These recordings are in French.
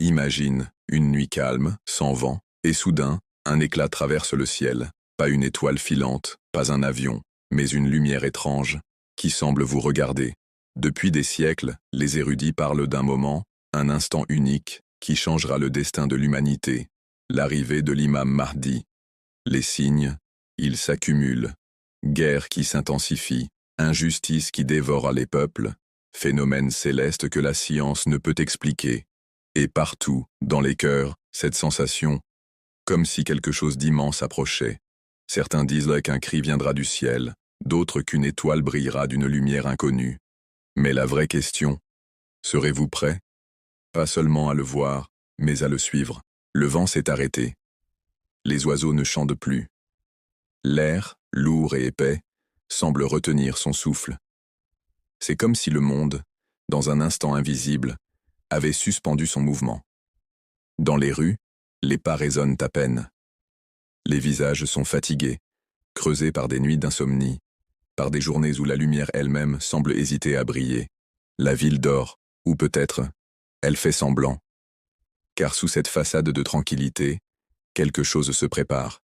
Imagine, une nuit calme, sans vent, et soudain, un éclat traverse le ciel, pas une étoile filante, pas un avion, mais une lumière étrange, qui semble vous regarder. Depuis des siècles, les érudits parlent d'un moment, un instant unique, qui changera le destin de l'humanité, l'arrivée de l'imam Mahdi. Les signes, ils s'accumulent. Guerre qui s'intensifie, injustice qui dévore les peuples, phénomène céleste que la science ne peut expliquer. Et partout, dans les cœurs, cette sensation, comme si quelque chose d'immense approchait. Certains disent qu'un cri viendra du ciel, d'autres qu'une étoile brillera d'une lumière inconnue. Mais la vraie question, serez-vous prêts? Pas seulement à le voir, mais à le suivre. Le vent s'est arrêté. Les oiseaux ne chantent plus. L'air, lourd et épais, semble retenir son souffle. C'est comme si le monde, dans un instant invisible, avait suspendu son mouvement. Dans les rues, les pas résonnent à peine. Les visages sont fatigués, creusés par des nuits d'insomnie, par des journées où la lumière elle-même semble hésiter à briller. La ville dort, ou peut-être, elle fait semblant. Car sous cette façade de tranquillité, quelque chose se prépare.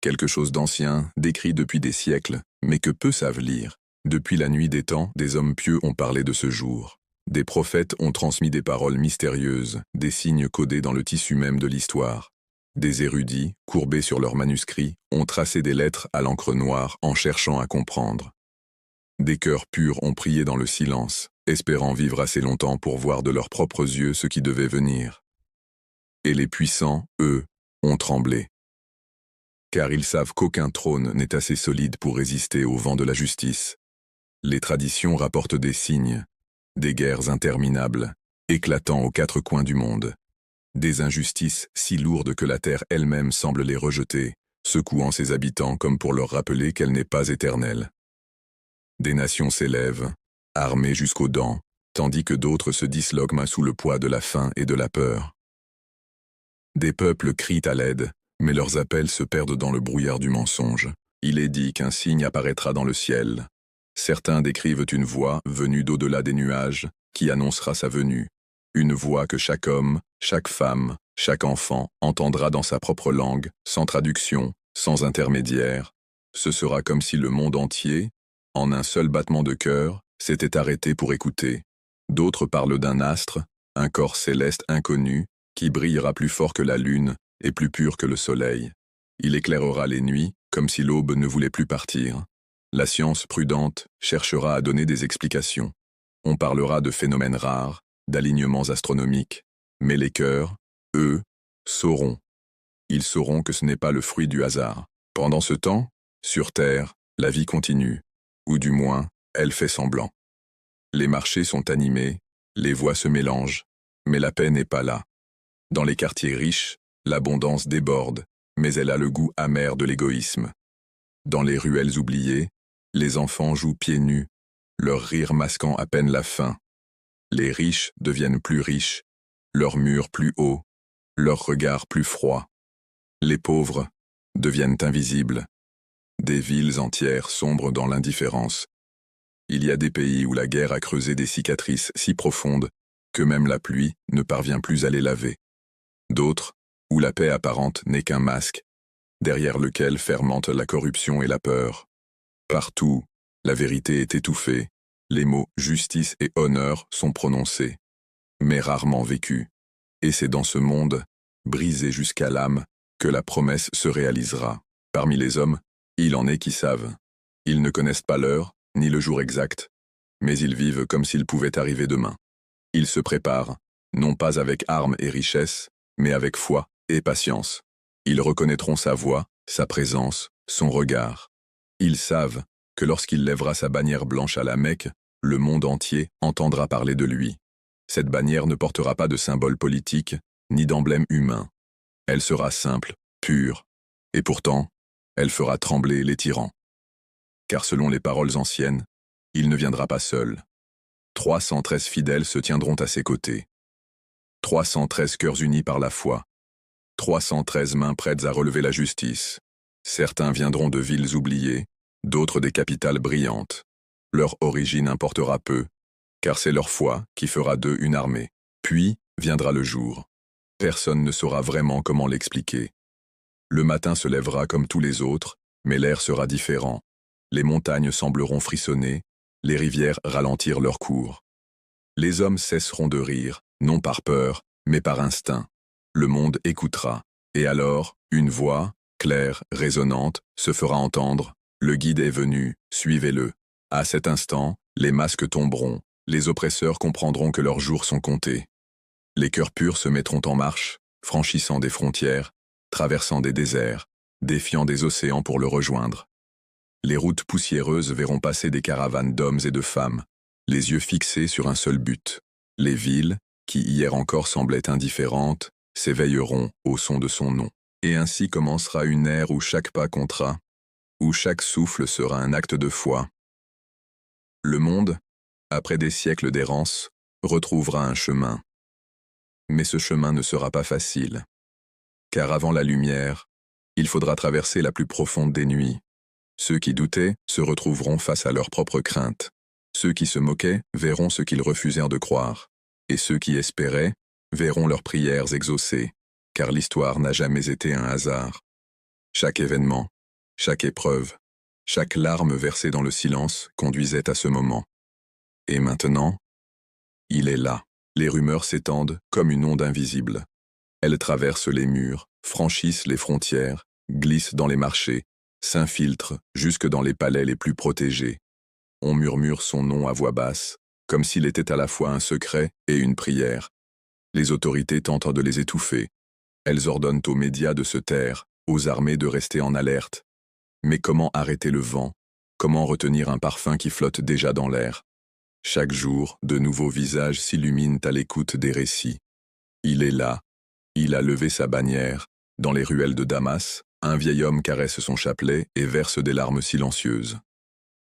Quelque chose d'ancien, décrit depuis des siècles, mais que peu savent lire. Depuis la nuit des temps, des hommes pieux ont parlé de ce jour. Des prophètes ont transmis des paroles mystérieuses, des signes codés dans le tissu même de l'histoire. Des érudits, courbés sur leurs manuscrits, ont tracé des lettres à l'encre noire en cherchant à comprendre. Des cœurs purs ont prié dans le silence, espérant vivre assez longtemps pour voir de leurs propres yeux ce qui devait venir. Et les puissants, eux, ont tremblé. Car ils savent qu'aucun trône n'est assez solide pour résister au vent de la justice. Les traditions rapportent des signes, des guerres interminables, éclatant aux quatre coins du monde. Des injustices si lourdes que la terre elle-même semble les rejeter, secouant ses habitants comme pour leur rappeler qu'elle n'est pas éternelle. Des nations s'élèvent, armées jusqu'aux dents, tandis que d'autres se disloquent sous le poids de la faim et de la peur. Des peuples crient à l'aide, mais leurs appels se perdent dans le brouillard du mensonge. Il est dit qu'un signe apparaîtra dans le ciel. Certains décrivent une voix venue d'au-delà des nuages, qui annoncera sa venue. Une voix que chaque homme, chaque femme, chaque enfant entendra dans sa propre langue, sans traduction, sans intermédiaire. Ce sera comme si le monde entier, en un seul battement de cœur, s'était arrêté pour écouter. D'autres parlent d'un astre, un corps céleste inconnu, qui brillera plus fort que la lune et plus pur que le soleil. Il éclairera les nuits, comme si l'aube ne voulait plus partir. La science prudente cherchera à donner des explications. On parlera de phénomènes rares, d'alignements astronomiques, mais les cœurs, eux, sauront. Ils sauront que ce n'est pas le fruit du hasard. Pendant ce temps, sur Terre, la vie continue, ou du moins, elle fait semblant. Les marchés sont animés, les voix se mélangent, mais la paix n'est pas là. Dans les quartiers riches, l'abondance déborde, mais elle a le goût amer de l'égoïsme. Dans les ruelles oubliées, les enfants jouent pieds nus, leur rire masquant à peine la faim. Les riches deviennent plus riches, leurs murs plus hauts, leurs regards plus froids. Les pauvres deviennent invisibles. Des villes entières sombrent dans l'indifférence. Il y a des pays où la guerre a creusé des cicatrices si profondes que même la pluie ne parvient plus à les laver. D'autres, où la paix apparente n'est qu'un masque, derrière lequel fermentent la corruption et la peur. Partout, la vérité est étouffée, les mots « justice » et « honneur » sont prononcés, mais rarement vécus. Et c'est dans ce monde, brisé jusqu'à l'âme, que la promesse se réalisera. Parmi les hommes, il en est qui savent. Ils ne connaissent pas l'heure, ni le jour exact, mais ils vivent comme s'ils pouvaient arriver demain. Ils se préparent, non pas avec armes et richesses, mais avec foi et patience. Ils reconnaîtront sa voix, sa présence, son regard. Ils savent que lorsqu'il lèvera sa bannière blanche à la Mecque, le monde entier entendra parler de lui. Cette bannière ne portera pas de symbole politique, ni d'emblème humain. Elle sera simple, pure, et pourtant, elle fera trembler les tyrans. Car selon les paroles anciennes, il ne viendra pas seul. 313 fidèles se tiendront à ses côtés. 313 cœurs unis par la foi. 313 mains prêtes à relever la justice. Certains viendront de villes oubliées, d'autres des capitales brillantes. Leur origine importera peu, car c'est leur foi qui fera d'eux une armée. Puis viendra le jour. Personne ne saura vraiment comment l'expliquer. Le matin se lèvera comme tous les autres, mais l'air sera différent. Les montagnes sembleront frissonner, les rivières ralentir leur cours. Les hommes cesseront de rire, non par peur, mais par instinct. Le monde écoutera, et alors, une voix, claire, résonnante, se fera entendre. Le guide est venu, suivez-le. À cet instant, les masques tomberont, les oppresseurs comprendront que leurs jours sont comptés. Les cœurs purs se mettront en marche, franchissant des frontières, traversant des déserts, défiant des océans pour le rejoindre. Les routes poussiéreuses verront passer des caravanes d'hommes et de femmes, les yeux fixés sur un seul but. Les villes, qui hier encore semblaient indifférentes, s'éveilleront au son de son nom. Et ainsi commencera une ère où chaque pas comptera, où chaque souffle sera un acte de foi. Le monde, après des siècles d'errance, retrouvera un chemin. Mais ce chemin ne sera pas facile. Car avant la lumière, il faudra traverser la plus profonde des nuits. Ceux qui doutaient se retrouveront face à leurs propres craintes. Ceux qui se moquaient verront ce qu'ils refusèrent de croire. Et ceux qui espéraient verront leurs prières exaucées, car l'histoire n'a jamais été un hasard. Chaque événement, chaque épreuve, chaque larme versée dans le silence conduisait à ce moment. Et maintenant, il est là. Les rumeurs s'étendent comme une onde invisible. Elles traversent les murs, franchissent les frontières, glissent dans les marchés, s'infiltrent jusque dans les palais les plus protégés. On murmure son nom à voix basse, comme s'il était à la fois un secret et une prière. Les autorités tentent de les étouffer. Elles ordonnent aux médias de se taire, aux armées de rester en alerte. Mais comment arrêter le vent? Comment retenir un parfum qui flotte déjà dans l'air? Chaque jour, de nouveaux visages s'illuminent à l'écoute des récits. Il est là. Il a levé sa bannière. Dans les ruelles de Damas, un vieil homme caresse son chapelet et verse des larmes silencieuses.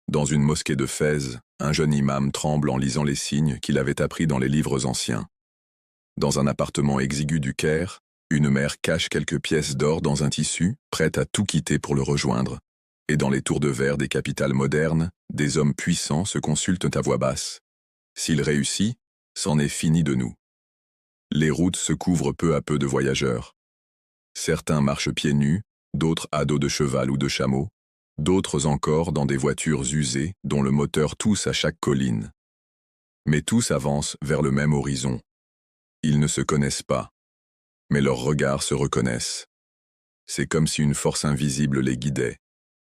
Dans une mosquée de Fès, un jeune imam tremble en lisant les signes qu'il avait appris dans les livres anciens. Dans un appartement exigu du Caire, une mère cache quelques pièces d'or dans un tissu, prête à tout quitter pour le rejoindre. Et dans les tours de verre des capitales modernes, des hommes puissants se consultent à voix basse. S'il réussit, c'en est fini de nous. Les routes se couvrent peu à peu de voyageurs. Certains marchent pieds nus, d'autres à dos de cheval ou de chameau, d'autres encore dans des voitures usées dont le moteur tousse à chaque colline. Mais tous avancent vers le même horizon. Ils ne se connaissent pas, mais leurs regards se reconnaissent. C'est comme si une force invisible les guidait,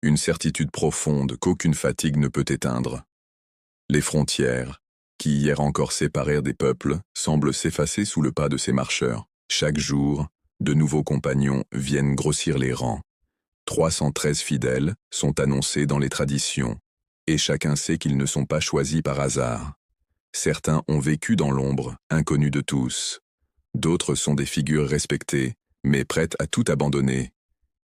une certitude profonde qu'aucune fatigue ne peut éteindre. Les frontières, qui hier encore séparèrent des peuples, semblent s'effacer sous le pas de ces marcheurs. Chaque jour, de nouveaux compagnons viennent grossir les rangs. 313 fidèles sont annoncés dans les traditions, et chacun sait qu'ils ne sont pas choisis par hasard. Certains ont vécu dans l'ombre, inconnus de tous. D'autres sont des figures respectées, mais prêtes à tout abandonner.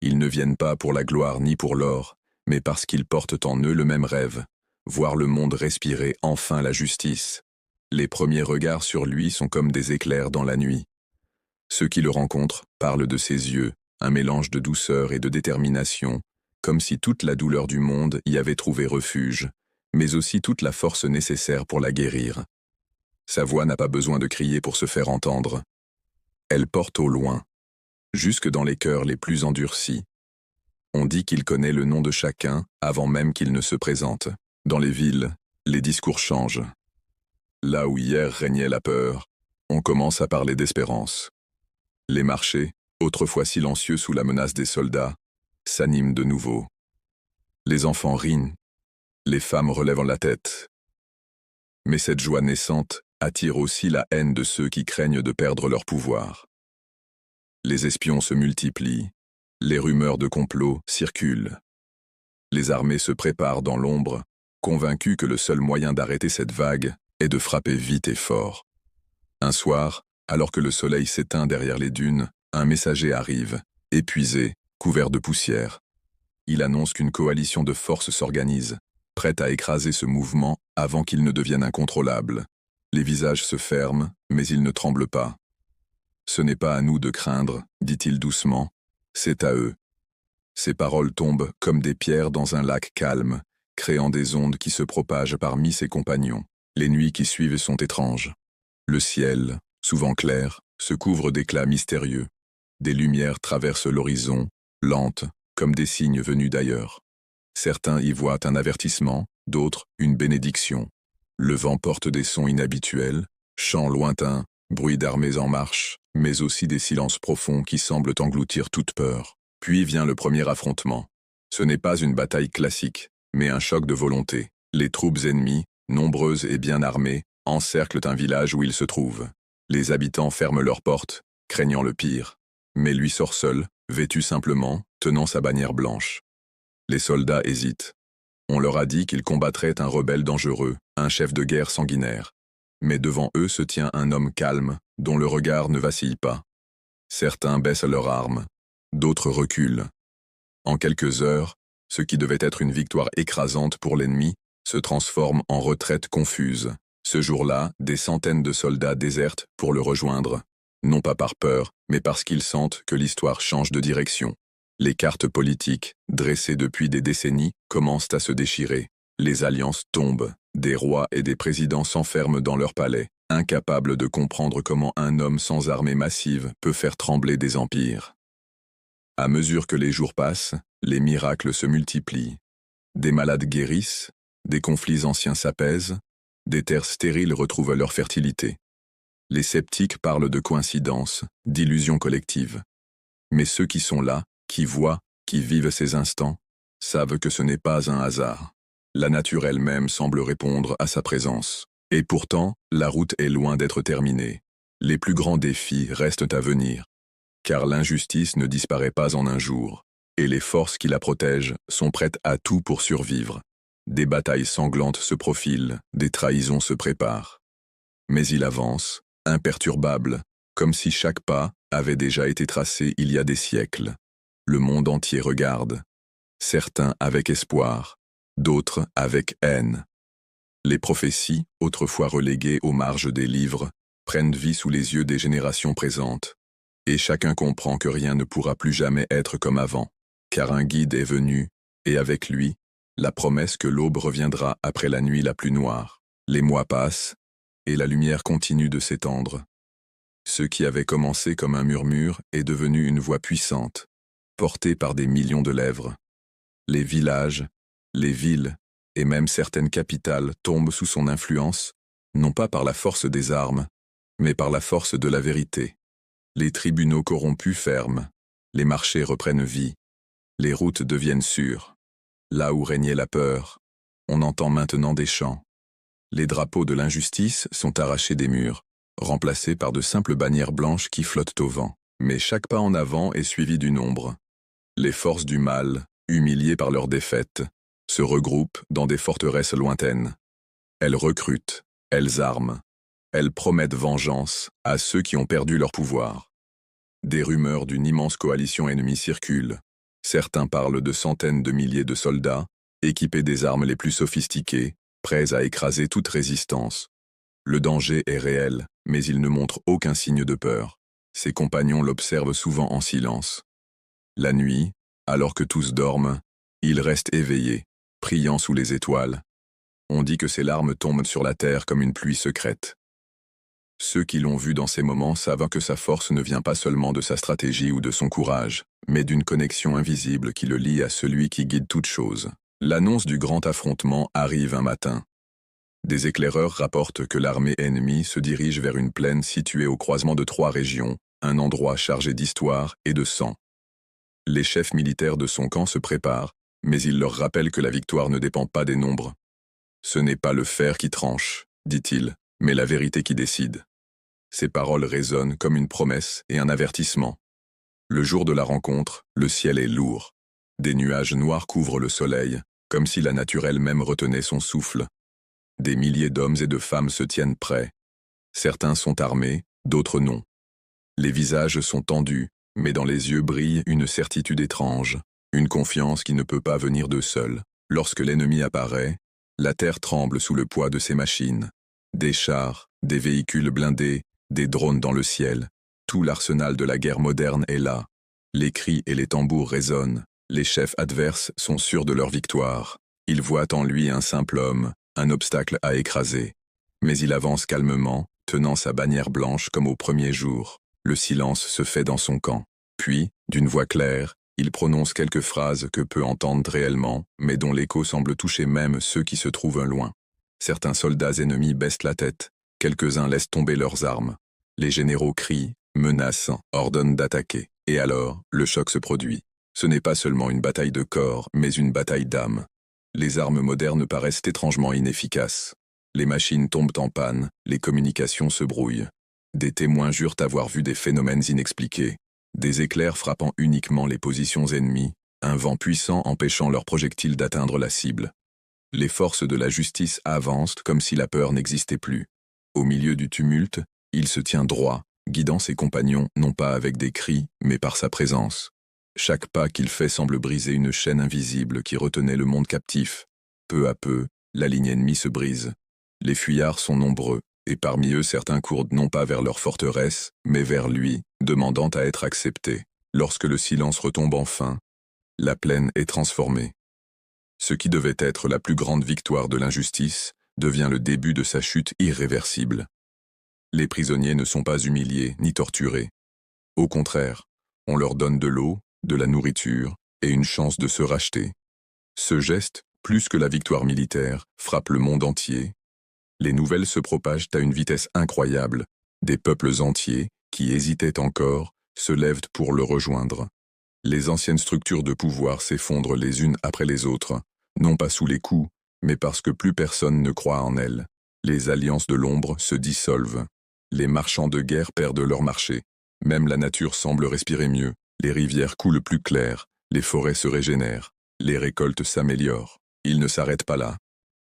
Ils ne viennent pas pour la gloire ni pour l'or, mais parce qu'ils portent en eux le même rêve, voir le monde respirer enfin la justice. Les premiers regards sur lui sont comme des éclairs dans la nuit. Ceux qui le rencontrent parlent de ses yeux, un mélange de douceur et de détermination, comme si toute la douleur du monde y avait trouvé refuge, mais aussi toute la force nécessaire pour la guérir. Sa voix n'a pas besoin de crier pour se faire entendre. Elle porte au loin, jusque dans les cœurs les plus endurcis. On dit qu'il connaît le nom de chacun avant même qu'il ne se présente. Dans les villes, les discours changent. Là où hier régnait la peur, on commence à parler d'espérance. Les marchés, autrefois silencieux sous la menace des soldats, s'animent de nouveau. Les enfants rient, les femmes relèvent la tête. Mais cette joie naissante attire aussi la haine de ceux qui craignent de perdre leur pouvoir. Les espions se multiplient, les rumeurs de complot circulent. Les armées se préparent dans l'ombre, convaincues que le seul moyen d'arrêter cette vague est de frapper vite et fort. Un soir, alors que le soleil s'éteint derrière les dunes, un messager arrive, épuisé, couvert de poussière. Il annonce qu'une coalition de forces s'organise, prête à écraser ce mouvement avant qu'il ne devienne incontrôlable. Les visages se ferment, mais ils ne tremblent pas. « Ce n'est pas à nous de craindre, dit-il doucement, c'est à eux. » Ces paroles tombent comme des pierres dans un lac calme, créant des ondes qui se propagent parmi ses compagnons. Les nuits qui suivent sont étranges. Le ciel, souvent clair, se couvrent d'éclats mystérieux. Des lumières traversent l'horizon, lentes, comme des signes venus d'ailleurs. Certains y voient un avertissement, d'autres une bénédiction. Le vent porte des sons inhabituels, chants lointains, bruits d'armées en marche, mais aussi des silences profonds qui semblent engloutir toute peur. Puis vient le premier affrontement. Ce n'est pas une bataille classique, mais un choc de volonté. Les troupes ennemies, nombreuses et bien armées, encerclent un village où ils se trouvent. Les habitants ferment leurs portes, craignant le pire. Mais lui sort seul, vêtu simplement, tenant sa bannière blanche. Les soldats hésitent. On leur a dit qu'ils combattraient un rebelle dangereux, un chef de guerre sanguinaire. Mais devant eux se tient un homme calme, dont le regard ne vacille pas. Certains baissent leurs armes, d'autres reculent. En quelques heures, ce qui devait être une victoire écrasante pour l'ennemi se transforme en retraite confuse. Ce jour-là, des centaines de soldats désertent pour le rejoindre, non pas par peur, mais parce qu'ils sentent que l'histoire change de direction. Les cartes politiques, dressées depuis des décennies, commencent à se déchirer. Les alliances tombent, des rois et des présidents s'enferment dans leurs palais, incapables de comprendre comment un homme sans armée massive peut faire trembler des empires. À mesure que les jours passent, les miracles se multiplient. Des malades guérissent, des conflits anciens s'apaisent, des terres stériles retrouvent leur fertilité. Les sceptiques parlent de coïncidences, d'illusions collectives. Mais ceux qui sont là, qui voient, qui vivent ces instants, savent que ce n'est pas un hasard. La nature elle-même semble répondre à sa présence. Et pourtant, la route est loin d'être terminée. Les plus grands défis restent à venir. Car l'injustice ne disparaît pas en un jour, et les forces qui la protègent sont prêtes à tout pour survivre. Des batailles sanglantes se profilent, des trahisons se préparent. Mais il avance, imperturbable, comme si chaque pas avait déjà été tracé il y a des siècles. Le monde entier regarde, certains avec espoir, d'autres avec haine. Les prophéties, autrefois reléguées aux marges des livres, prennent vie sous les yeux des générations présentes. Et chacun comprend que rien ne pourra plus jamais être comme avant, car un guide est venu, et avec lui, la promesse que l'aube reviendra après la nuit la plus noire. Les mois passent, et la lumière continue de s'étendre. Ce qui avait commencé comme un murmure est devenu une voix puissante, portée par des millions de lèvres. Les villages, les villes, et même certaines capitales tombent sous son influence, non pas par la force des armes, mais par la force de la vérité. Les tribunaux corrompus ferment, les marchés reprennent vie, les routes deviennent sûres. Là où régnait la peur, on entend maintenant des chants. Les drapeaux de l'injustice sont arrachés des murs, remplacés par de simples bannières blanches qui flottent au vent. Mais chaque pas en avant est suivi d'une ombre. Les forces du mal, humiliées par leur défaite, se regroupent dans des forteresses lointaines. Elles recrutent, elles arment, elles promettent vengeance à ceux qui ont perdu leur pouvoir. Des rumeurs d'une immense coalition ennemie circulent. Certains parlent de centaines de milliers de soldats, équipés des armes les plus sophistiquées, prêts à écraser toute résistance. Le danger est réel, mais il ne montre aucun signe de peur. Ses compagnons l'observent souvent en silence. La nuit, alors que tous dorment, il reste éveillé, priant sous les étoiles. On dit que ses larmes tombent sur la terre comme une pluie secrète. Ceux qui l'ont vu dans ces moments savent que sa force ne vient pas seulement de sa stratégie ou de son courage, mais d'une connexion invisible qui le lie à celui qui guide toute chose. L'annonce du grand affrontement arrive un matin. Des éclaireurs rapportent que l'armée ennemie se dirige vers une plaine située au croisement de 3 régions, un endroit chargé d'histoire et de sang. Les chefs militaires de son camp se préparent, mais il leur rappelle que la victoire ne dépend pas des nombres. Ce n'est pas le fer qui tranche, dit-il, mais la vérité qui décide. Ces paroles résonnent comme une promesse et un avertissement. Le jour de la rencontre, le ciel est lourd. Des nuages noirs couvrent le soleil, comme si la nature elle-même retenait son souffle. Des milliers d'hommes et de femmes se tiennent prêts. Certains sont armés, d'autres non. Les visages sont tendus, mais dans les yeux brille une certitude étrange, une confiance qui ne peut pas venir d'eux seuls. Lorsque l'ennemi apparaît, la terre tremble sous le poids de ses machines. Des chars, des véhicules blindés, des drones dans le ciel. Tout l'arsenal de la guerre moderne est là. Les cris et les tambours résonnent. Les chefs adverses sont sûrs de leur victoire. Ils voient en lui un simple homme, un obstacle à écraser. Mais il avance calmement, tenant sa bannière blanche comme au premier jour. Le silence se fait dans son camp. Puis, d'une voix claire, il prononce quelques phrases que peu entendent réellement, mais dont l'écho semble toucher même ceux qui se trouvent loin. Certains soldats ennemis baissent la tête, quelques-uns laissent tomber leurs armes. Les généraux crient, menacent, ordonnent d'attaquer. Et alors, le choc se produit. Ce n'est pas seulement une bataille de corps, mais une bataille d'âme. Les armes modernes paraissent étrangement inefficaces. Les machines tombent en panne, les communications se brouillent. Des témoins jurent avoir vu des phénomènes inexpliqués. Des éclairs frappant uniquement les positions ennemies, un vent puissant empêchant leurs projectiles d'atteindre la cible. Les forces de la justice avancent comme si la peur n'existait plus. Au milieu du tumulte, il se tient droit, guidant ses compagnons non pas avec des cris, mais par sa présence. Chaque pas qu'il fait semble briser une chaîne invisible qui retenait le monde captif. Peu à peu, la ligne ennemie se brise. Les fuyards sont nombreux, et parmi eux certains courent non pas vers leur forteresse, mais vers lui, demandant à être acceptés. Lorsque le silence retombe enfin, la plaine est transformée. Ce qui devait être la plus grande victoire de l'injustice devient le début de sa chute irréversible. Les prisonniers ne sont pas humiliés ni torturés. Au contraire, on leur donne de l'eau, de la nourriture et une chance de se racheter. Ce geste, plus que la victoire militaire, frappe le monde entier. Les nouvelles se propagent à une vitesse incroyable. Des peuples entiers, qui hésitaient encore, se lèvent pour le rejoindre. Les anciennes structures de pouvoir s'effondrent les unes après les autres, non pas sous les coups, mais parce que plus personne ne croit en elles. Les alliances de l'ombre se dissolvent. Les marchands de guerre perdent leur marché. Même la nature semble respirer mieux. Les rivières coulent plus claires, les forêts se régénèrent, les récoltes s'améliorent. Ils ne s'arrêtent pas là.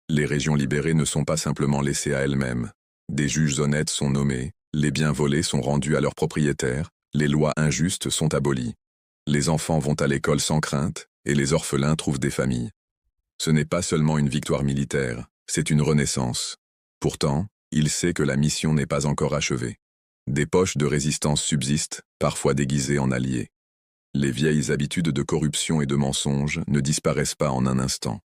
Les régions libérées ne sont pas simplement laissées à elles-mêmes. Des juges honnêtes sont nommés, les biens volés sont rendus à leurs propriétaires, les lois injustes sont abolies. Les enfants vont à l'école sans crainte, et les orphelins trouvent des familles. Ce n'est pas seulement une victoire militaire, c'est une renaissance. Pourtant, il sait que la mission n'est pas encore achevée. Des poches de résistance subsistent, parfois déguisées en alliés. Les vieilles habitudes de corruption et de mensonge ne disparaissent pas en un instant.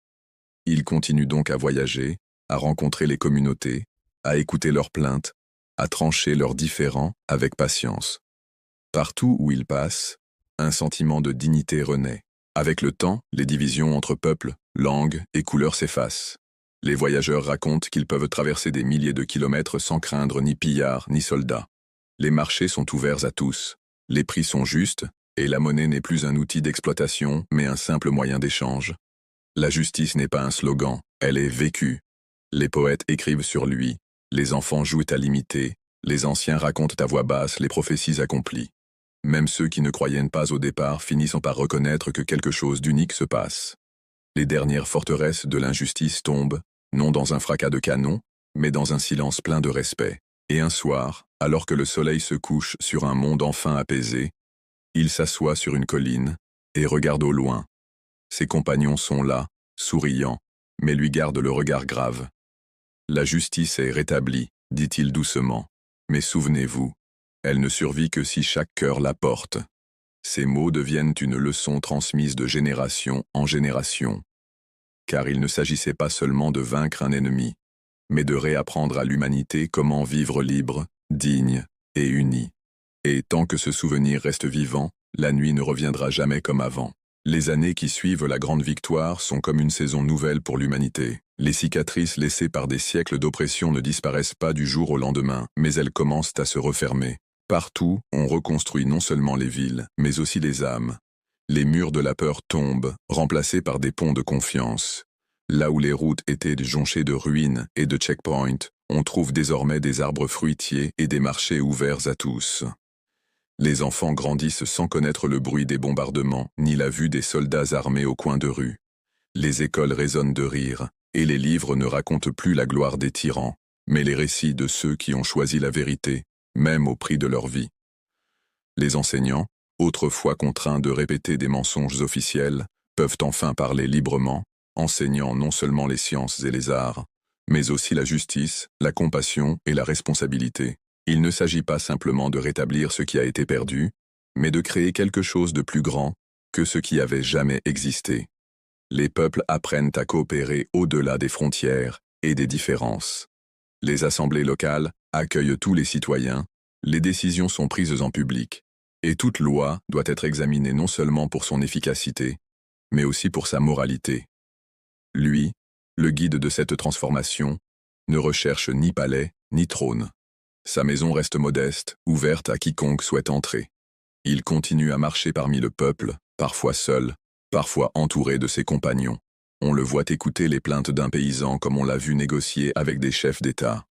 Il continue donc à voyager, à rencontrer les communautés, à écouter leurs plaintes, à trancher leurs différends avec patience. Partout où il passe, un sentiment de dignité renaît. Avec le temps, les divisions entre peuples, langues et couleurs s'effacent. Les voyageurs racontent qu'ils peuvent traverser des milliers de kilomètres sans craindre ni pillards ni soldats. Les marchés sont ouverts à tous, les prix sont justes, et la monnaie n'est plus un outil d'exploitation, mais un simple moyen d'échange. La justice n'est pas un slogan, elle est vécue. Les poètes écrivent sur lui, les enfants jouent à l'imiter, les anciens racontent à voix basse les prophéties accomplies. Même ceux qui ne croyaient pas au départ finissent par reconnaître que quelque chose d'unique se passe. Les dernières forteresses de l'injustice tombent, non dans un fracas de canon, mais dans un silence plein de respect. Et un soir, alors que le soleil se couche sur un monde enfin apaisé, il s'assoit sur une colline et regarde au loin. Ses compagnons sont là, souriants, mais lui gardent le regard grave. « La justice est rétablie, dit-il doucement. Mais souvenez-vous, elle ne survit que si chaque cœur la porte. » Ces mots deviennent une leçon transmise de génération en génération. Car il ne s'agissait pas seulement de vaincre un ennemi, mais de réapprendre à l'humanité comment vivre libre, digne et uni. Et tant que ce souvenir reste vivant, la nuit ne reviendra jamais comme avant. Les années qui suivent la grande victoire sont comme une saison nouvelle pour l'humanité. Les cicatrices laissées par des siècles d'oppression ne disparaissent pas du jour au lendemain, mais elles commencent à se refermer. Partout, on reconstruit non seulement les villes, mais aussi les âmes. Les murs de la peur tombent, remplacés par des ponts de confiance. Là où les routes étaient jonchées de ruines et de checkpoints, on trouve désormais des arbres fruitiers et des marchés ouverts à tous. Les enfants grandissent sans connaître le bruit des bombardements, ni la vue des soldats armés au coin de rue. Les écoles résonnent de rire, et les livres ne racontent plus la gloire des tyrans, mais les récits de ceux qui ont choisi la vérité, même au prix de leur vie. Les enseignants, autrefois contraints de répéter des mensonges officiels, peuvent enfin parler librement, enseignant non seulement les sciences et les arts, mais aussi la justice, la compassion et la responsabilité. Il ne s'agit pas simplement de rétablir ce qui a été perdu, mais de créer quelque chose de plus grand que ce qui avait jamais existé. Les peuples apprennent à coopérer au-delà des frontières et des différences. Les assemblées locales accueillent tous les citoyens, Les décisions sont prises en public, et toute loi doit être examinée non seulement pour son efficacité, mais aussi pour sa moralité. Lui, le guide de cette transformation, ne recherche ni palais, ni trône. Sa maison reste modeste, ouverte à quiconque souhaite entrer. Il continue à marcher parmi le peuple, parfois seul, parfois entouré de ses compagnons. On le voit écouter les plaintes d'un paysan comme on l'a vu négocier avec des chefs d'État.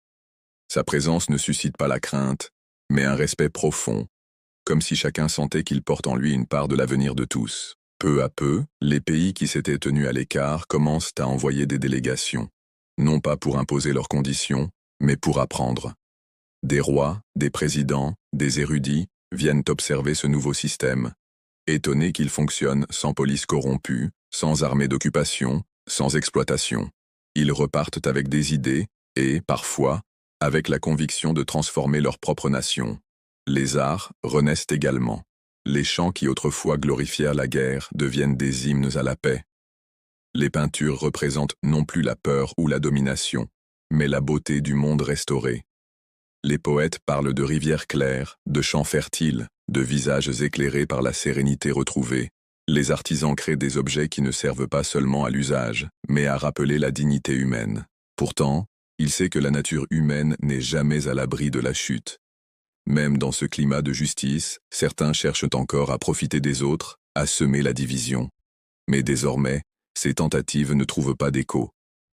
Sa présence ne suscite pas la crainte, mais un respect profond, comme si chacun sentait qu'il porte en lui une part de l'avenir de tous. Peu à peu, les pays qui s'étaient tenus à l'écart commencent à envoyer des délégations, non pas pour imposer leurs conditions, mais pour apprendre. Des rois, des présidents, des érudits viennent observer ce nouveau système, étonnés qu'il fonctionne sans police corrompue, sans armée d'occupation, sans exploitation. Ils repartent avec des idées et, parfois, avec la conviction de transformer leur propre nation. Les arts renaissent également. Les chants qui autrefois glorifièrent la guerre deviennent des hymnes à la paix. Les peintures représentent non plus la peur ou la domination, mais la beauté du monde restauré. Les poètes parlent de rivières claires, de champs fertiles, de visages éclairés par la sérénité retrouvée. Les artisans créent des objets qui ne servent pas seulement à l'usage, mais à rappeler la dignité humaine. Pourtant, il sait que la nature humaine n'est jamais à l'abri de la chute. Même dans ce climat de justice, certains cherchent encore à profiter des autres, à semer la division. Mais désormais, ces tentatives ne trouvent pas d'écho.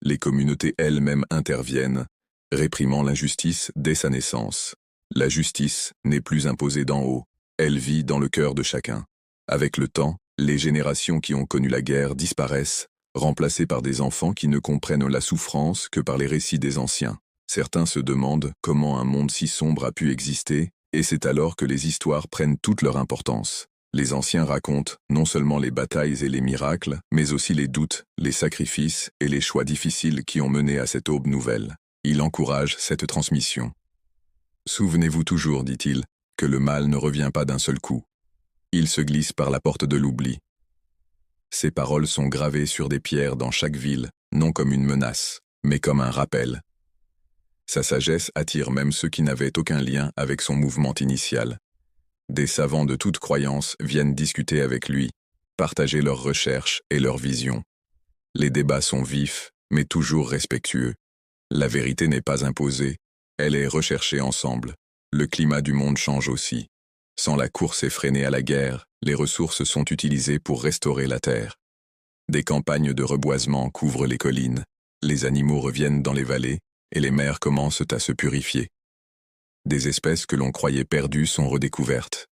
Les communautés elles-mêmes interviennent, réprimant l'injustice dès sa naissance. La justice n'est plus imposée d'en haut, elle vit dans le cœur de chacun. Avec le temps, les générations qui ont connu la guerre disparaissent, remplacées par des enfants qui ne comprennent la souffrance que par les récits des anciens. Certains se demandent comment un monde si sombre a pu exister, et c'est alors que les histoires prennent toute leur importance. Les anciens racontent non seulement les batailles et les miracles, mais aussi les doutes, les sacrifices et les choix difficiles qui ont mené à cette aube nouvelle. Il encourage cette transmission. Souvenez-vous toujours, dit-il, que le mal ne revient pas d'un seul coup. Il se glisse par la porte de l'oubli. Ces paroles sont gravées sur des pierres dans chaque ville, non comme une menace, mais comme un rappel. Sa sagesse attire même ceux qui n'avaient aucun lien avec son mouvement initial. Des savants de toute croyance viennent discuter avec lui, partager leurs recherches et leurs visions. Les débats sont vifs, mais toujours respectueux. La vérité n'est pas imposée, elle est recherchée ensemble. Le climat du monde change aussi. Sans la course effrénée à la guerre, les ressources sont utilisées pour restaurer la terre. Des campagnes de reboisement couvrent les collines, les animaux reviennent dans les vallées, et les mers commencent à se purifier. Des espèces que l'on croyait perdues sont redécouvertes.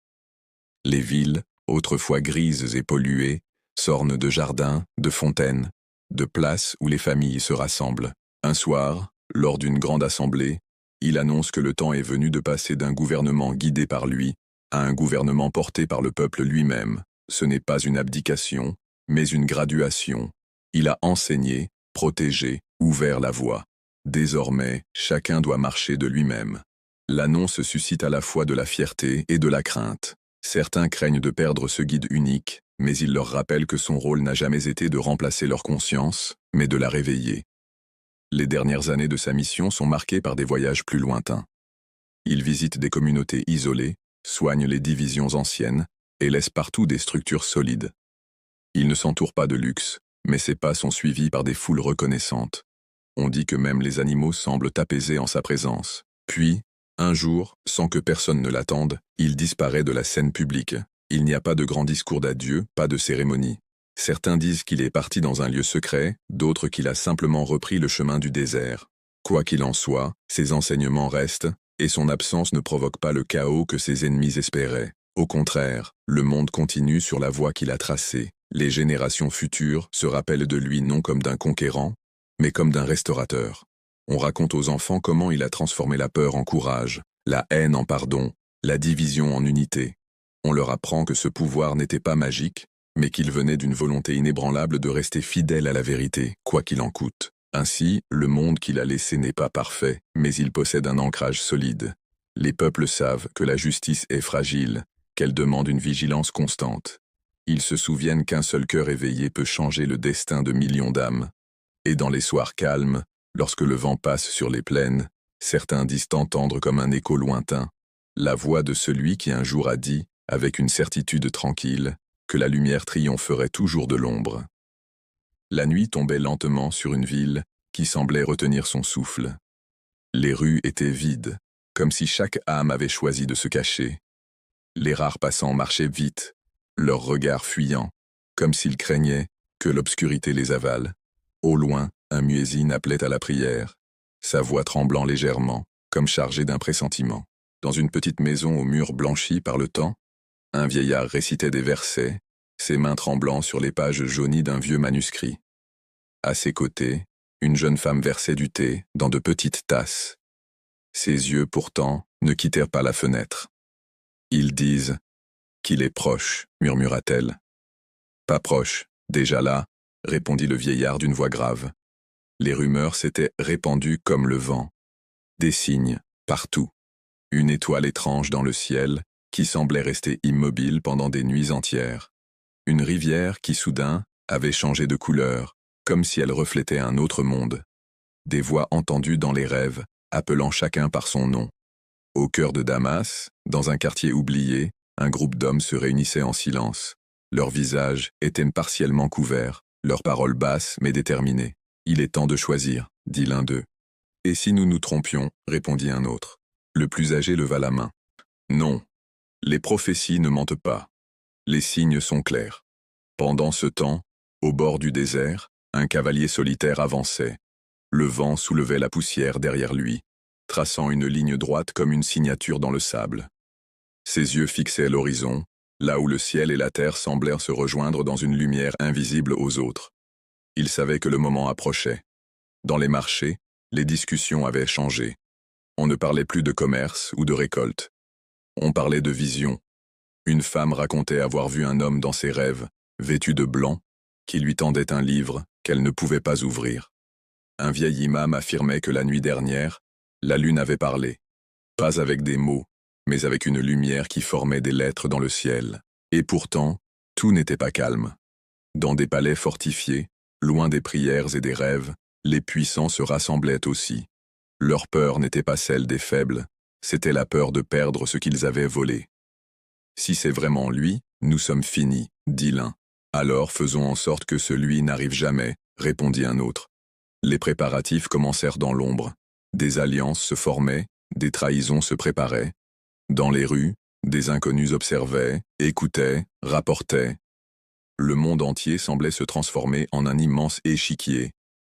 Les villes, autrefois grises et polluées, s'ornent de jardins, de fontaines, de places où les familles se rassemblent. Un soir, lors d'une grande assemblée, il annonce que le temps est venu de passer d'un gouvernement guidé par lui à un gouvernement porté par le peuple lui-même. Ce n'est pas une abdication, mais une graduation. Il a enseigné, protégé, ouvert la voie. Désormais, chacun doit marcher de lui-même. L'annonce suscite à la fois de la fierté et de la crainte. Certains craignent de perdre ce guide unique, mais il leur rappelle que son rôle n'a jamais été de remplacer leur conscience, mais de la réveiller. Les dernières années de sa mission sont marquées par des voyages plus lointains. Il visite des communautés isolées, soigne les divisions anciennes et laisse partout des structures solides. Il ne s'entoure pas de luxe, mais ses pas sont suivis par des foules reconnaissantes. On dit que même les animaux semblent apaisés en sa présence. Puis, un jour, sans que personne ne l'attende, il disparaît de la scène publique. Il n'y a pas de grand discours d'adieu, pas de cérémonie. Certains disent qu'il est parti dans un lieu secret, d'autres qu'il a simplement repris le chemin du désert. Quoi qu'il en soit, ses enseignements restent, et son absence ne provoque pas le chaos que ses ennemis espéraient. Au contraire, le monde continue sur la voie qu'il a tracée. Les générations futures se rappellent de lui non comme d'un conquérant, mais comme d'un restaurateur. On raconte aux enfants comment il a transformé la peur en courage, la haine en pardon, la division en unité. On leur apprend que ce pouvoir n'était pas magique, mais qu'il venait d'une volonté inébranlable de rester fidèle à la vérité, quoi qu'il en coûte. Ainsi, le monde qu'il a laissé n'est pas parfait, mais il possède un ancrage solide. Les peuples savent que la justice est fragile, qu'elle demande une vigilance constante. Ils se souviennent qu'un seul cœur éveillé peut changer le destin de millions d'âmes. Et dans les soirs calmes, lorsque le vent passe sur les plaines, certains disent entendre comme un écho lointain la voix de celui qui un jour a dit, avec une certitude tranquille, que la lumière triompherait toujours de l'ombre. La nuit tombait lentement sur une ville qui semblait retenir son souffle. Les rues étaient vides, comme si chaque âme avait choisi de se cacher. Les rares passants marchaient vite, leurs regards fuyants, comme s'ils craignaient que l'obscurité les avale. Au loin, un muezzin appelait à la prière, sa voix tremblant légèrement, comme chargée d'un pressentiment. Dans une petite maison aux murs blanchis par le temps, un vieillard récitait des versets, ses mains tremblant sur les pages jaunies d'un vieux manuscrit. À ses côtés, une jeune femme versait du thé dans de petites tasses. Ses yeux, pourtant, ne quittèrent pas la fenêtre. « Ils disent qu'il est proche, » murmura-t-elle. « Pas proche, déjà là, » répondit le vieillard d'une voix grave. Les rumeurs s'étaient répandues comme le vent. Des signes, partout. Une étoile étrange dans le ciel, qui semblait rester immobile pendant des nuits entières. Une rivière qui, soudain, avait changé de couleur, comme si elle reflétait un autre monde. Des voix entendues dans les rêves, appelant chacun par son nom. Au cœur de Damas, dans un quartier oublié, un groupe d'hommes se réunissait en silence. Leurs visages étaient partiellement couverts, leurs paroles basses mais déterminées. « Il est temps de choisir », dit l'un d'eux. « Et si nous nous trompions » répondit un autre. Le plus âgé leva la main. « Non, les prophéties ne mentent pas. Les signes sont clairs. » Pendant ce temps, au bord du désert, un cavalier solitaire avançait. Le vent soulevait la poussière derrière lui, traçant une ligne droite comme une signature dans le sable. Ses yeux fixaient l'horizon, là où le ciel et la terre semblèrent se rejoindre dans une lumière invisible aux autres. Il savait que le moment approchait. Dans les marchés, les discussions avaient changé. On ne parlait plus de commerce ou de récolte. On parlait de vision. Une femme racontait avoir vu un homme dans ses rêves, vêtu de blanc, qui lui tendait un livre qu'elle ne pouvait pas ouvrir. Un vieil imam affirmait que la nuit dernière, la lune avait parlé, pas avec des mots, mais avec une lumière qui formait des lettres dans le ciel. Et pourtant, tout n'était pas calme. Dans des palais fortifiés, loin des prières et des rêves, les puissants se rassemblaient aussi. Leur peur n'était pas celle des faibles, c'était la peur de perdre ce qu'ils avaient volé. « Si c'est vraiment lui, nous sommes finis, » dit l'un. « Alors faisons en sorte que celui n'arrive jamais, » répondit un autre. Les préparatifs commencèrent dans l'ombre. Des alliances se formaient, des trahisons se préparaient. Dans les rues, des inconnus observaient, écoutaient, rapportaient. Le monde entier semblait se transformer en un immense échiquier,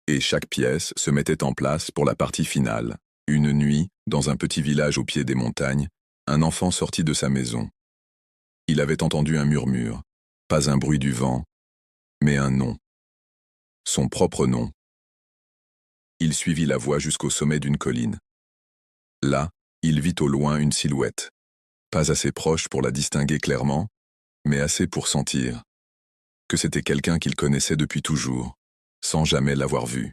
et chaque pièce se mettait en place pour la partie finale. Une nuit, dans un petit village au pied des montagnes, un enfant sortit de sa maison. Il avait entendu un murmure, pas un bruit du vent, mais un nom. Son propre nom. Il suivit la voix jusqu'au sommet d'une colline. Là, il vit au loin une silhouette. Pas assez proche pour la distinguer clairement, mais assez pour sentir que c'était quelqu'un qu'il connaissait depuis toujours, sans jamais l'avoir vu.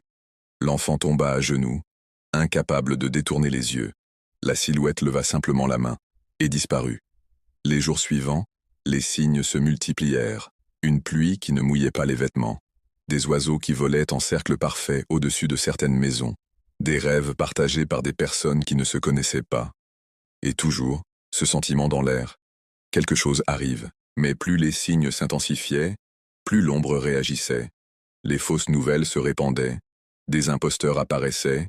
L'enfant tomba à genoux, incapable de détourner les yeux. La silhouette leva simplement la main et disparut. Les jours suivants, les signes se multiplièrent. Une pluie qui ne mouillait pas les vêtements. Des oiseaux qui volaient en cercle parfait au-dessus de certaines maisons. Des rêves partagés par des personnes qui ne se connaissaient pas. Et toujours, ce sentiment dans l'air. Quelque chose arrive, mais plus les signes s'intensifiaient, plus l'ombre réagissait. Les fausses nouvelles se répandaient. Des imposteurs apparaissaient,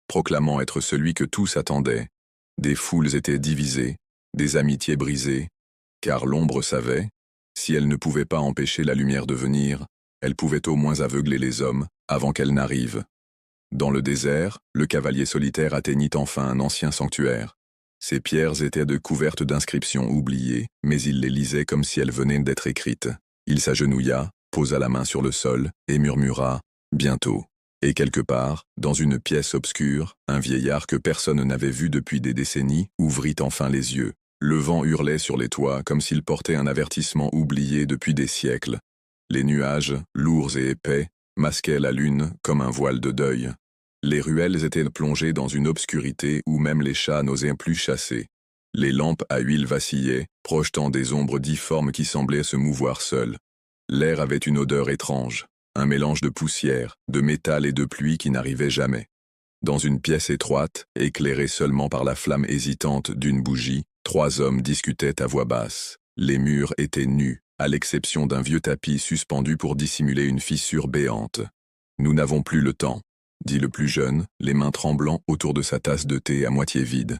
proclamant être celui que tous attendaient. Des foules étaient divisées, des amitiés brisées, car l'ombre savait, si elle ne pouvait pas empêcher la lumière de venir, elle pouvait au moins aveugler les hommes avant qu'elle n'arrive. Dans le désert, le cavalier solitaire atteignit enfin un ancien sanctuaire. Ses pierres étaient couvertes d'inscriptions oubliées, mais il les lisait comme si elles venaient d'être écrites. Il s'agenouilla, posa la main sur le sol et murmura « Bientôt ». Et quelque part, dans une pièce obscure, un vieillard que personne n'avait vu depuis des décennies ouvrit enfin les yeux. Le vent hurlait sur les toits comme s'il portait un avertissement oublié depuis des siècles. Les nuages, lourds et épais, masquaient la lune comme un voile de deuil. Les ruelles étaient plongées dans une obscurité où même les chats n'osaient plus chasser. Les lampes à huile vacillaient, projetant des ombres difformes qui semblaient se mouvoir seules. L'air avait une odeur étrange, un mélange de poussière, de métal et de pluie qui n'arrivait jamais. Dans une pièce étroite, éclairée seulement par la flamme hésitante d'une bougie, 3 hommes discutaient à voix basse. Les murs étaient nus, à l'exception d'un vieux tapis suspendu pour dissimuler une fissure béante. « Nous n'avons plus le temps », dit le plus jeune, les mains tremblant autour de sa tasse de thé à moitié vide.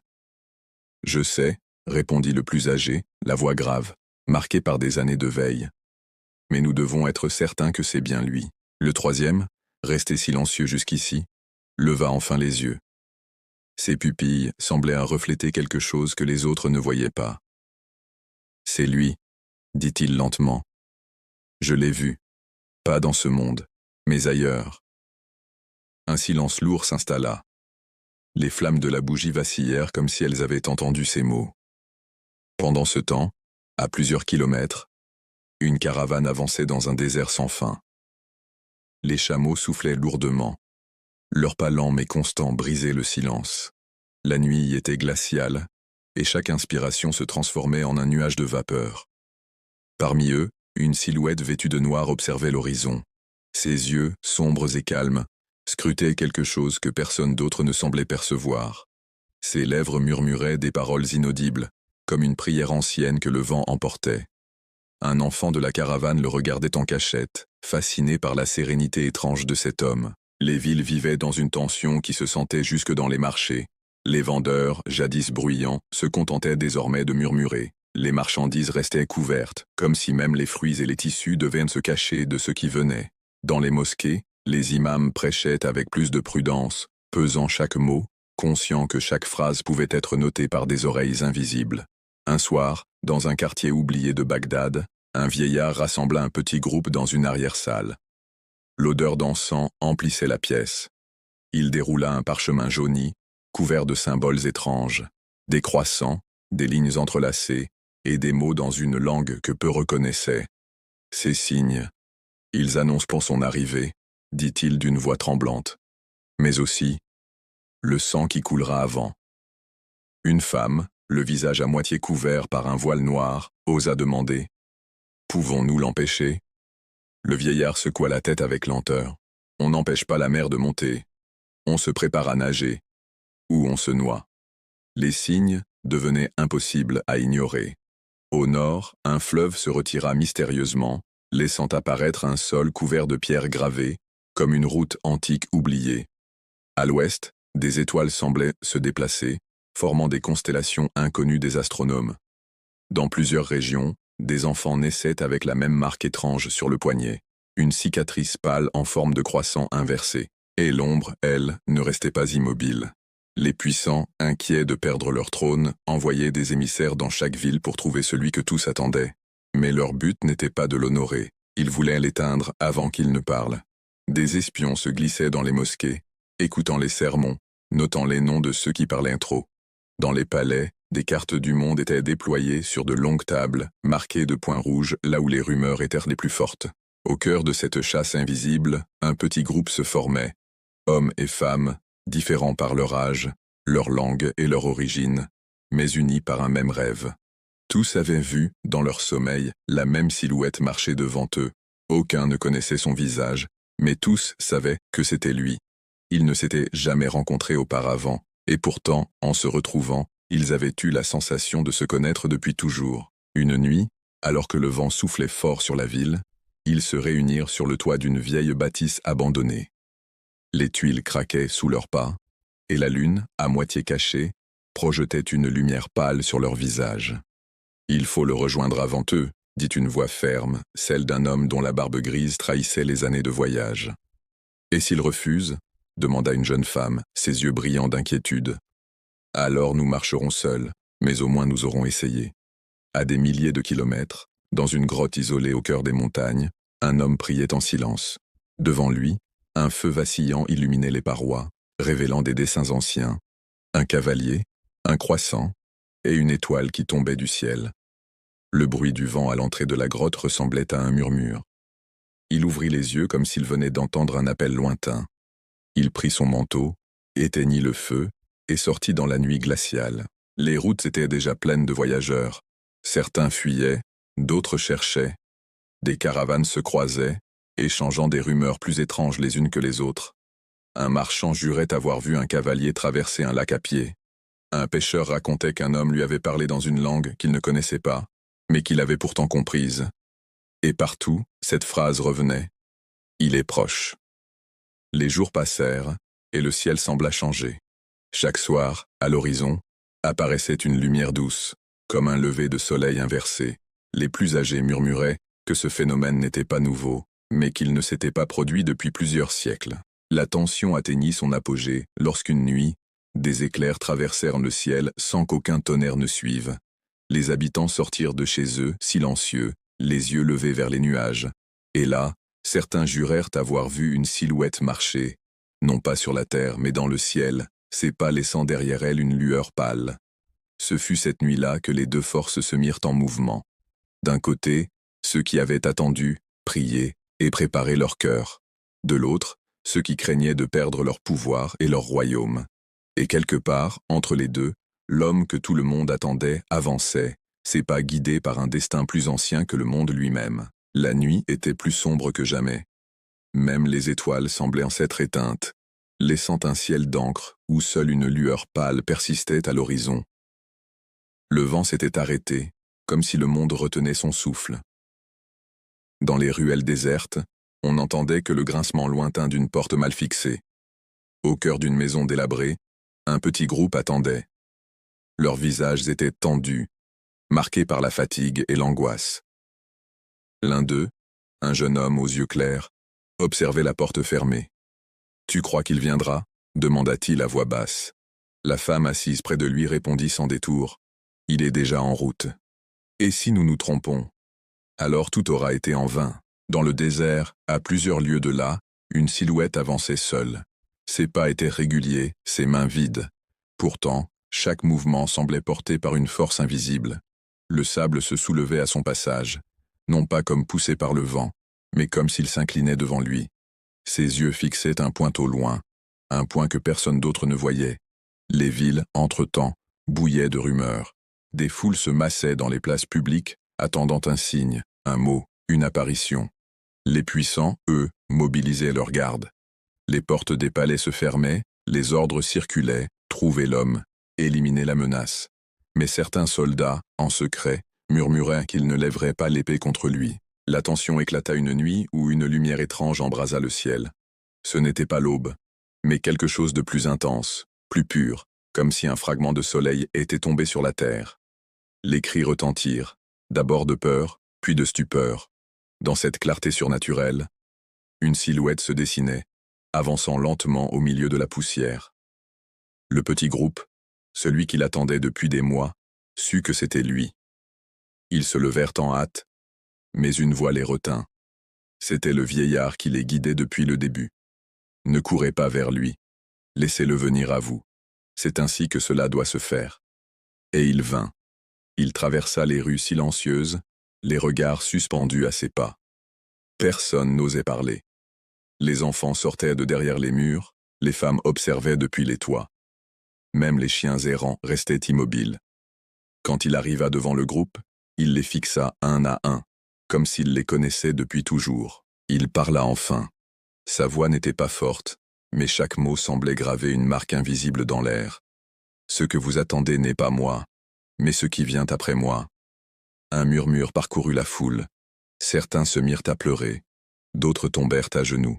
« Je sais », répondit le plus âgé, la voix grave, marquée par des années de veille. « Mais nous devons être certains que c'est bien lui. » Le troisième, resté silencieux jusqu'ici, leva enfin les yeux. Ses pupilles semblaient refléter quelque chose que les autres ne voyaient pas. « C'est lui, » dit-il lentement. « Je l'ai vu, pas dans ce monde, mais ailleurs. » Un silence lourd s'installa. Les flammes de la bougie vacillèrent comme si elles avaient entendu ces mots. Pendant ce temps, à plusieurs kilomètres, une caravane avançait dans un désert sans fin. Les chameaux soufflaient lourdement. Leur pas lent mais constant brisait le silence. La nuit y était glaciale, et chaque inspiration se transformait en un nuage de vapeur. Parmi eux, une silhouette vêtue de noir observait l'horizon. Ses yeux, sombres et calmes, scrutaient quelque chose que personne d'autre ne semblait percevoir. Ses lèvres murmuraient des paroles inaudibles, comme une prière ancienne que le vent emportait. Un enfant de la caravane le regardait en cachette, fasciné par la sérénité étrange de cet homme. Les villes vivaient dans une tension qui se sentait jusque dans les marchés. Les vendeurs, jadis bruyants, se contentaient désormais de murmurer. Les marchandises restaient couvertes, comme si même les fruits et les tissus devaient se cacher de ce qui venait. Dans les mosquées, les imams prêchaient avec plus de prudence, pesant chaque mot, conscients que chaque phrase pouvait être notée par des oreilles invisibles. Un soir, dans un quartier oublié de Bagdad, un vieillard rassembla un petit groupe dans une arrière-salle. L'odeur d'encens emplissait la pièce. Il déroula un parchemin jauni, couvert de symboles étranges, des croissants, des lignes entrelacées, et des mots dans une langue que peu reconnaissaient. « Ces signes, ils annoncent pour son arrivée, » dit-il d'une voix tremblante. « Mais aussi, le sang qui coulera avant. » Une femme, le visage à moitié couvert par un voile noir, osa demander « Pouvons-nous l'empêcher ?» Le vieillard secoua la tête avec lenteur. « On n'empêche pas la mer de monter. On se prépare à nager. Ou on se noie. » Les signes devenaient impossibles à ignorer. Au nord, un fleuve se retira mystérieusement, laissant apparaître un sol couvert de pierres gravées, comme une route antique oubliée. À l'ouest, des étoiles semblaient se déplacer, formant des constellations inconnues des astronomes. Dans plusieurs régions, des enfants naissaient avec la même marque étrange sur le poignet, une cicatrice pâle en forme de croissant inversé. Et l'ombre, elle, ne restait pas immobile. Les puissants, inquiets de perdre leur trône, envoyaient des émissaires dans chaque ville pour trouver celui que tous attendaient. Mais leur but n'était pas de l'honorer, ils voulaient l'éteindre avant qu'il ne parle. Des espions se glissaient dans les mosquées, écoutant les sermons, notant les noms de ceux qui parlaient trop. Dans les palais, des cartes du monde étaient déployées sur de longues tables, marquées de points rouges là où les rumeurs étaient les plus fortes. Au cœur de cette chasse invisible, un petit groupe se formait. Hommes et femmes, différents par leur âge, leur langue et leur origine, mais unis par un même rêve. Tous avaient vu, dans leur sommeil, la même silhouette marcher devant eux. Aucun ne connaissait son visage, mais tous savaient que c'était lui. Ils ne s'étaient jamais rencontrés auparavant, et pourtant, en se retrouvant, ils avaient eu la sensation de se connaître depuis toujours. Une nuit, alors que le vent soufflait fort sur la ville, ils se réunirent sur le toit d'une vieille bâtisse abandonnée. Les tuiles craquaient sous leurs pas, et la lune, à moitié cachée, projetait une lumière pâle sur leurs visages. « Il faut le rejoindre avant eux », dit une voix ferme, celle d'un homme dont la barbe grise trahissait les années de voyage. « Et s'il refuse ?» demanda une jeune femme, ses yeux brillants d'inquiétude. « Alors nous marcherons seuls, mais au moins nous aurons essayé. » À des milliers de kilomètres, dans une grotte isolée au cœur des montagnes, un homme priait en silence. Devant lui, un feu vacillant illuminait les parois, révélant des dessins anciens, un cavalier, un croissant et une étoile qui tombait du ciel. Le bruit du vent à l'entrée de la grotte ressemblait à un murmure. Il ouvrit les yeux comme s'il venait d'entendre un appel lointain. Il prit son manteau, éteignit le feu et sortit dans la nuit glaciale. Les routes étaient déjà pleines de voyageurs. Certains fuyaient, d'autres cherchaient. Des caravanes se croisaient, échangeant des rumeurs plus étranges les unes que les autres. Un marchand jurait avoir vu un cavalier traverser un lac à pied. Un pêcheur racontait qu'un homme lui avait parlé dans une langue qu'il ne connaissait pas, mais qu'il avait pourtant comprise. Et partout, cette phrase revenait. Il est proche. Les jours passèrent, et le ciel sembla changer. Chaque soir, à l'horizon, apparaissait une lumière douce, comme un lever de soleil inversé. Les plus âgés murmuraient que ce phénomène n'était pas nouveau, mais qu'il ne s'était pas produit depuis plusieurs siècles. La tension atteignit son apogée lorsqu'une nuit, des éclairs traversèrent le ciel sans qu'aucun tonnerre ne suive. Les habitants sortirent de chez eux, silencieux, les yeux levés vers les nuages. Et là, certains jurèrent avoir vu une silhouette marcher, non pas sur la terre mais dans le ciel, ses pas laissant derrière elle une lueur pâle. Ce fut cette nuit-là que les deux forces se mirent en mouvement. D'un côté, ceux qui avaient attendu, prié et préparé leur cœur. De l'autre, ceux qui craignaient de perdre leur pouvoir et leur royaume. Et quelque part, entre les deux, l'homme que tout le monde attendait avançait, ses pas guidés par un destin plus ancien que le monde lui-même. La nuit était plus sombre que jamais. Même les étoiles semblaient en s'être éteintes, laissant un ciel d'encre où seule une lueur pâle persistait à l'horizon. Le vent s'était arrêté, comme si le monde retenait son souffle. Dans les ruelles désertes, on n'entendait que le grincement lointain d'une porte mal fixée. Au cœur d'une maison délabrée, un petit groupe attendait. Leurs visages étaient tendus, marqués par la fatigue et l'angoisse. L'un d'eux, un jeune homme aux yeux clairs, observait la porte fermée. « Tu crois qu'il viendra » demanda-t-il à voix basse. La femme assise près de lui répondit sans détour. « Il est déjà en route. » Et si nous nous trompons? Alors tout aura été en vain. Dans le désert, à plusieurs lieues de là, une silhouette avançait seule. Ses pas étaient réguliers, ses mains vides. Pourtant, chaque mouvement semblait porté par une force invisible. Le sable se soulevait à son passage, non pas comme poussé par le vent, mais comme s'il s'inclinait devant lui. Ses yeux fixaient un point au loin, un point que personne d'autre ne voyait. Les villes, entre-temps, bouillaient de rumeurs. Des foules se massaient dans les places publiques, attendant un signe, un mot, une apparition. Les puissants, eux, mobilisaient leurs gardes. Les portes des palais se fermaient, les ordres circulaient, trouver l'homme, éliminer la menace. Mais certains soldats, en secret, murmuraient qu'ils ne lèveraient pas l'épée contre lui. La tension éclata une nuit où une lumière étrange embrasa le ciel. Ce n'était pas l'aube, mais quelque chose de plus intense, plus pur, comme si un fragment de soleil était tombé sur la terre. Les cris retentirent, d'abord de peur, puis de stupeur. Dans cette clarté surnaturelle, une silhouette se dessinait, avançant lentement au milieu de la poussière. Le petit groupe, celui qui l'attendait depuis des mois, sut que c'était lui. Ils se levèrent en hâte, mais une voix les retint. C'était le vieillard qui les guidait depuis le début. Ne courez pas vers lui, laissez-le venir à vous. C'est ainsi que cela doit se faire. Et il vint. Il traversa les rues silencieuses, les regards suspendus à ses pas. Personne n'osait parler. Les enfants sortaient de derrière les murs, les femmes observaient depuis les toits. Même les chiens errants restaient immobiles. Quand il arriva devant le groupe, il les fixa un à un, comme s'il les connaissait depuis toujours. Il parla enfin. Sa voix n'était pas forte, mais chaque mot semblait graver une marque invisible dans l'air. Ce que vous attendez n'est pas moi, mais ce qui vient après moi. Un murmure parcourut la foule. Certains se mirent à pleurer, d'autres tombèrent à genoux.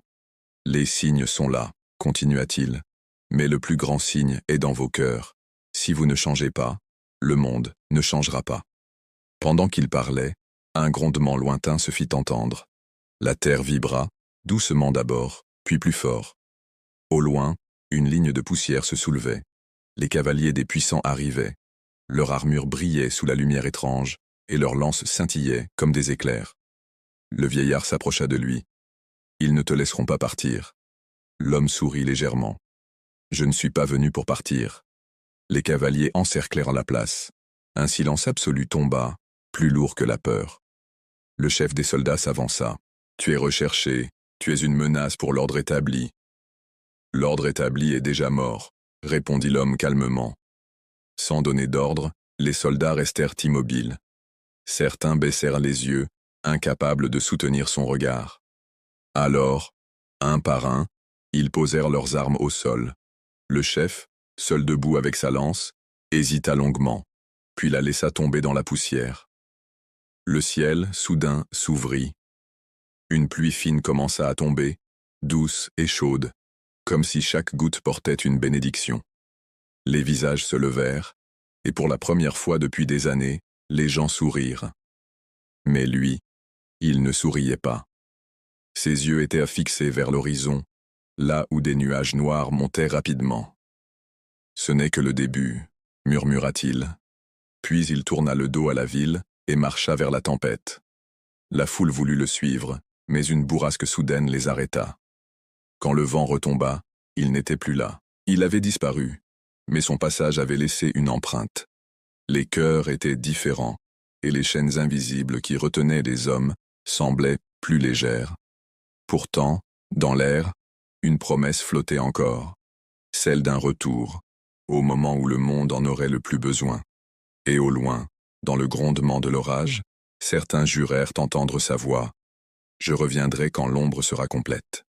Les signes sont là, continua-t-il, mais le plus grand signe est dans vos cœurs. Si vous ne changez pas, le monde ne changera pas. Pendant qu'il parlait, un grondement lointain se fit entendre. La terre vibra, doucement d'abord, puis plus fort. Au loin, une ligne de poussière se soulevait. Les cavaliers des puissants arrivaient. Leur armure brillait sous la lumière étrange, et leurs lances scintillaient comme des éclairs. Le vieillard s'approcha de lui. « Ils ne te laisseront pas partir. » L'homme sourit légèrement. « Je ne suis pas venu pour partir. » Les cavaliers encerclèrent la place. Un silence absolu tomba, plus lourd que la peur. Le chef des soldats s'avança. « Tu es recherché, tu es une menace pour l'ordre établi. »« L'ordre établi est déjà mort, » répondit l'homme calmement. Sans donner d'ordre, les soldats restèrent immobiles. Certains baissèrent les yeux, incapables de soutenir son regard. Alors, un par un, ils posèrent leurs armes au sol. Le chef, seul debout avec sa lance, hésita longuement, puis la laissa tomber dans la poussière. Le ciel, soudain, s'ouvrit. Une pluie fine commença à tomber, douce et chaude, comme si chaque goutte portait une bénédiction. Les visages se levèrent, et pour la première fois depuis des années, les gens sourirent. Mais lui, il ne souriait pas. Ses yeux étaient affixés vers l'horizon, là où des nuages noirs montaient rapidement. « Ce n'est que le début », murmura-t-il. Puis il tourna le dos à la ville et marcha vers la tempête. La foule voulut le suivre, mais une bourrasque soudaine les arrêta. Quand le vent retomba, il n'était plus là. Il avait disparu, mais son passage avait laissé une empreinte. Les cœurs étaient différents, et les chaînes invisibles qui retenaient les hommes semblaient plus légères. Pourtant, dans l'air, une promesse flottait encore, celle d'un retour, au moment où le monde en aurait le plus besoin. Et au loin, dans le grondement de l'orage, certains jurèrent entendre sa voix. « Je reviendrai quand l'ombre sera complète. »